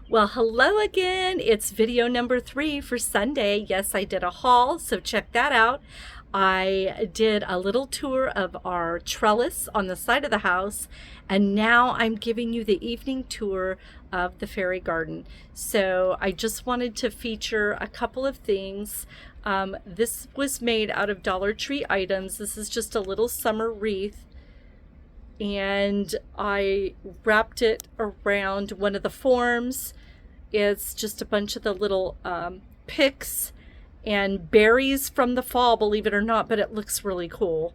Well, hello again. It's video number 3 for Sunday. Yes, I did a haul, so check that out. I did a little tour of our trellis on the side of the house, and now I'm giving you the evening tour of the fairy garden. So I just wanted to feature a couple of things. This was made out of Dollar Tree items. This is just a little summer wreath, and I wrapped it around one of the forms. It's just a bunch of the little picks and berries from the fall, believe it or not, but it looks really cool.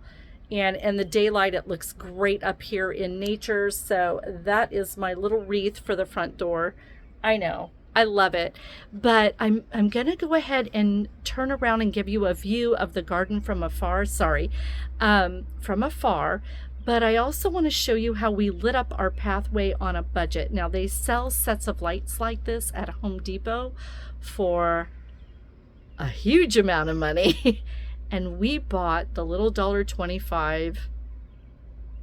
And in the daylight, it looks great up here in nature. So that is my little wreath for the front door. I know, I love it. But I'm gonna go ahead and turn around and give you a view of the garden from afar. Sorry, from afar. But I also want to show you how we lit up our pathway on a budget. Now, they sell sets of lights like this at Home Depot for a huge amount of money. And we bought the little $1.25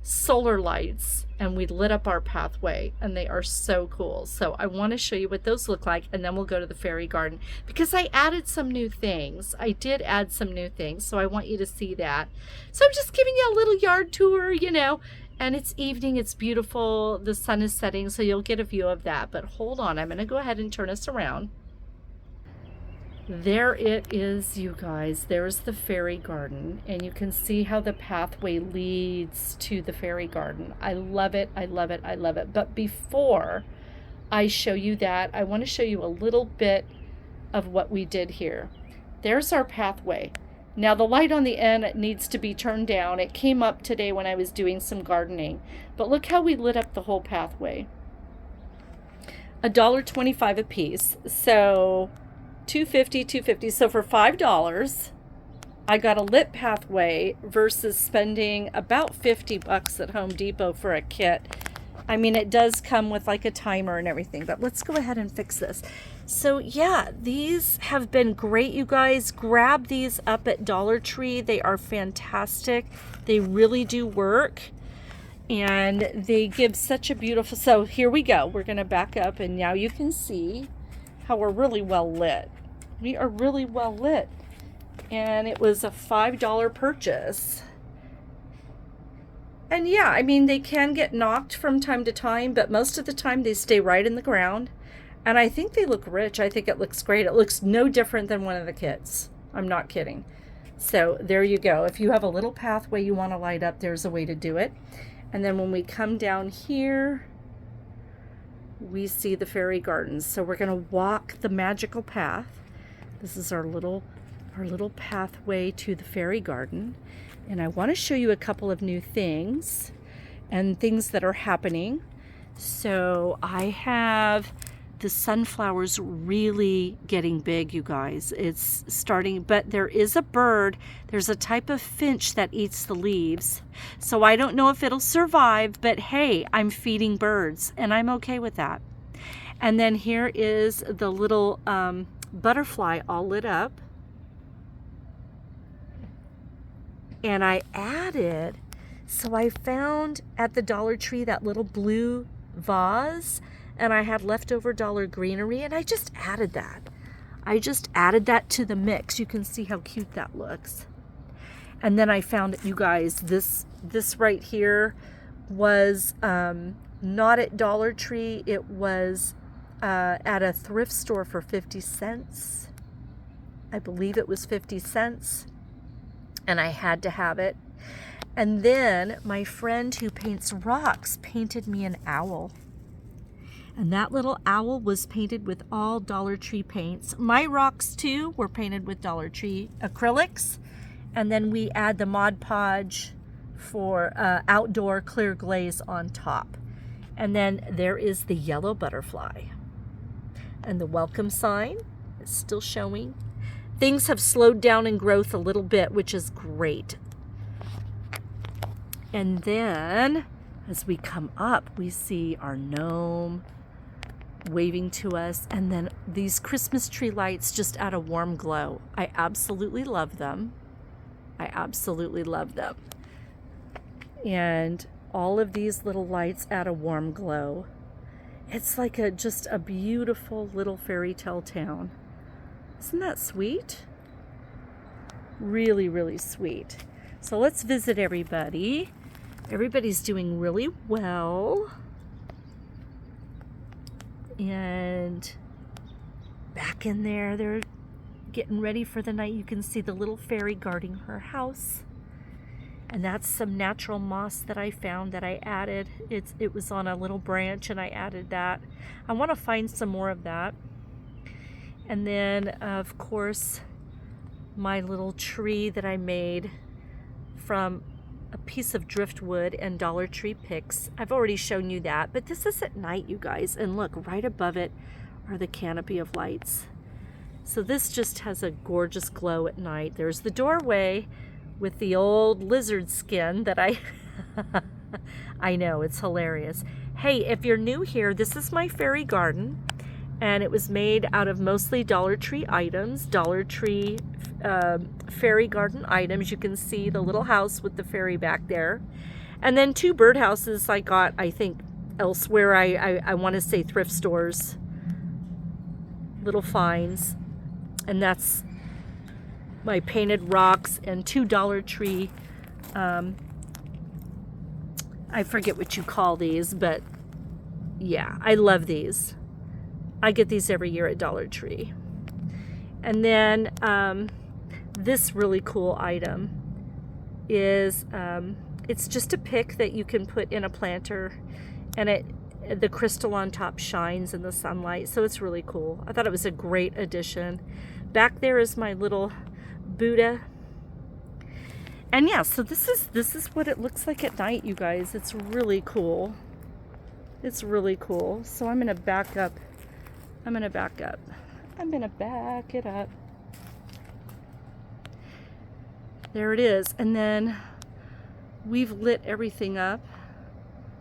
solar lights, and we lit up our pathway, and they are so cool. So I want to show you what those look like, and then we'll go to the fairy garden because I added some new things. I did add some new things, so I want you to see that. So I'm just giving you a little yard tour, and it's evening, it's beautiful, the sun is setting, so you'll get a view of that. But hold on, I'm going to go ahead and turn us around. There it is, you guys. There's the fairy garden, and you can see how the pathway leads to the fairy garden. I love it. I love it. I love it. But before I show you that, I want to show you a little bit of what we did here. There's our pathway. Now the light on the end needs to be turned down. It came up today when I was doing some gardening. But look how we lit up the whole pathway. $1.25 a piece. So $2.50. So for $5, I got a lit pathway versus spending about $50 at Home Depot for a kit. I mean, it does come with like a timer and everything, but let's go ahead and fix this. So yeah, these have been great, you guys. Grab these up at Dollar Tree. They are fantastic. They really do work. And they give such a beautiful, so here we go. We're going to back up, and now you can see how we're really well lit. We are really well lit. And it was a $5 purchase. And yeah, I mean, they can get knocked from time to time, but most of the time they stay right in the ground. And I think they look rich. I think it looks great. It looks no different than one of the kits. I'm not kidding. So there you go. If you have a little pathway you want to light up, there's a way to do it. And then when we come down here, we see the fairy gardens. So we're going to walk the magical path. This is our little pathway to the fairy garden. And I want to show you a couple of new things and things that are happening. So I have the sunflowers really getting big, you guys. It's starting, but there is a bird. There's a type of finch that eats the leaves. So I don't know if it'll survive, but hey, I'm feeding birds and I'm okay with that. And then here is the little butterfly all lit up. And I added, so I found at the Dollar Tree that little blue vase, and I had leftover Dollar Greenery, and I just added that. I just added that to the mix. You can see how cute that looks. And then I found, you guys, this right here was not at Dollar Tree. It was at a thrift store for 50 cents. I believe it was 50 cents. And I had to have it. And then my friend who paints rocks painted me an owl. And that little owl was painted with all Dollar Tree paints. My rocks too were painted with Dollar Tree acrylics. And then we add the Mod Podge for outdoor clear glaze on top. And then there is the yellow butterfly. And the welcome sign is still showing. Things have slowed down in growth a little bit, which is great. And then as we come up, we see our gnome waving to us. And then these Christmas tree lights just add a warm glow. I absolutely love them. I absolutely love them. And all of these little lights add a warm glow. It's like just a beautiful little fairy tale town. Isn't that sweet? Really, really sweet. So let's visit everybody. Everybody's doing really well. And back in there, they're getting ready for the night. You can see the little fairy guarding her house. And that's some natural moss that I found that I added. It was on a little branch and I added that. I want to find some more of that. And then, of course, my little tree that I made from a piece of driftwood and Dollar Tree picks. I've already shown you that, but this is at night, you guys. And look, right above it are the canopy of lights. So this just has a gorgeous glow at night. There's the doorway with the old lizard skin that I know, it's hilarious. Hey, if you're new here, this is my fairy garden. And it was made out of mostly Dollar Tree items, Dollar Tree fairy garden items. You can see the little house with the fairy back there. And then 2 birdhouses I got, I think, elsewhere. I want to say thrift stores, little finds. And that's my painted rocks and 2 Dollar Tree, I forget what you call these, but yeah, I love these. I get these every year at Dollar Tree. And then this really cool item is, it's just a pick that you can put in a planter, and the crystal on top shines in the sunlight, so it's really cool. I thought it was a great addition. Back there is my little Buddha. And yeah, so this is what it looks like at night, you guys. It's really cool. It's really cool. So I'm gonna back up. I'm gonna back it up. There it is. And then we've lit everything up.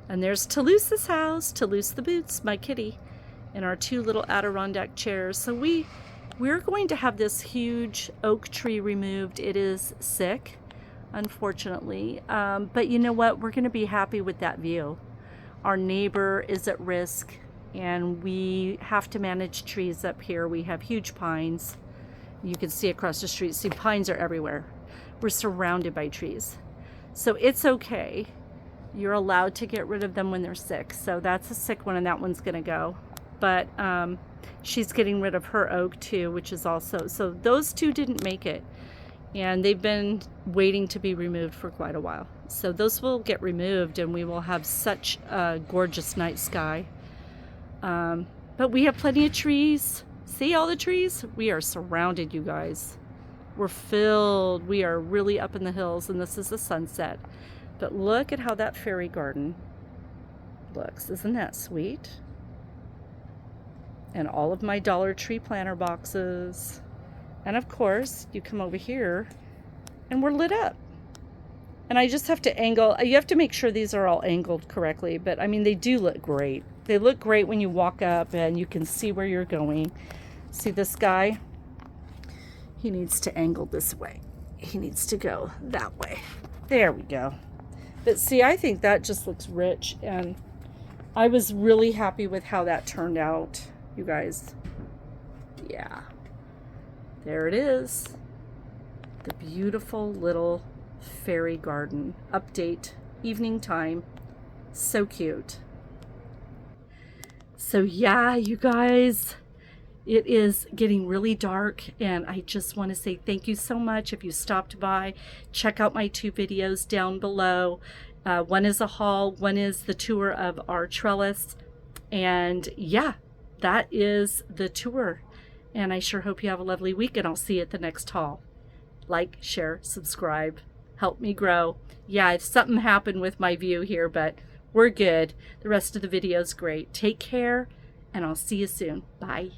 And there's Toulouse's house, Toulouse the Boots, my kitty, and our 2 little Adirondack chairs. So we're going to have this huge oak tree removed. It is sick, unfortunately. But you know what? We're gonna be happy with that view. Our neighbor is at risk, and we have to manage trees up here. We have huge pines. You can see across the street. See, pines are everywhere. We're surrounded by trees. So it's okay. You're allowed to get rid of them when they're sick. So that's a sick one, and that one's gonna go. But she's getting rid of her oak too, which is also, so those 2 didn't make it. And they've been waiting to be removed for quite a while. So those will get removed, and we will have such a gorgeous night sky. But we have plenty of trees. See all the trees? We are surrounded, you guys. We're filled. We are really up in the hills, and this is the sunset. But look at how that fairy garden looks. Isn't that sweet? And all of my Dollar Tree planter boxes. And of course, you come over here and we're lit up. And I just have to angle, you have to make sure these are all angled correctly, but I mean, they do look great. They look great when you walk up and you can see where you're going. See this guy? He needs to angle this way. He needs to go that way. There we go. But see, I think that just looks rich, and I was really happy with how that turned out, you guys. Yeah. There it is. The beautiful little fairy garden. Update, evening time. So cute. So yeah, you guys, it is getting really dark, and I just want to say thank you so much. If you stopped by, check out my 2 videos down below. One is a haul, one is the tour of our trellis. And yeah, that is the tour. And I sure hope you have a lovely week, and I'll see you at the next haul. Like, share, subscribe, help me grow. Yeah, something happened with my view here, but we're good. The rest of the video is great. Take care, and I'll see you soon. Bye.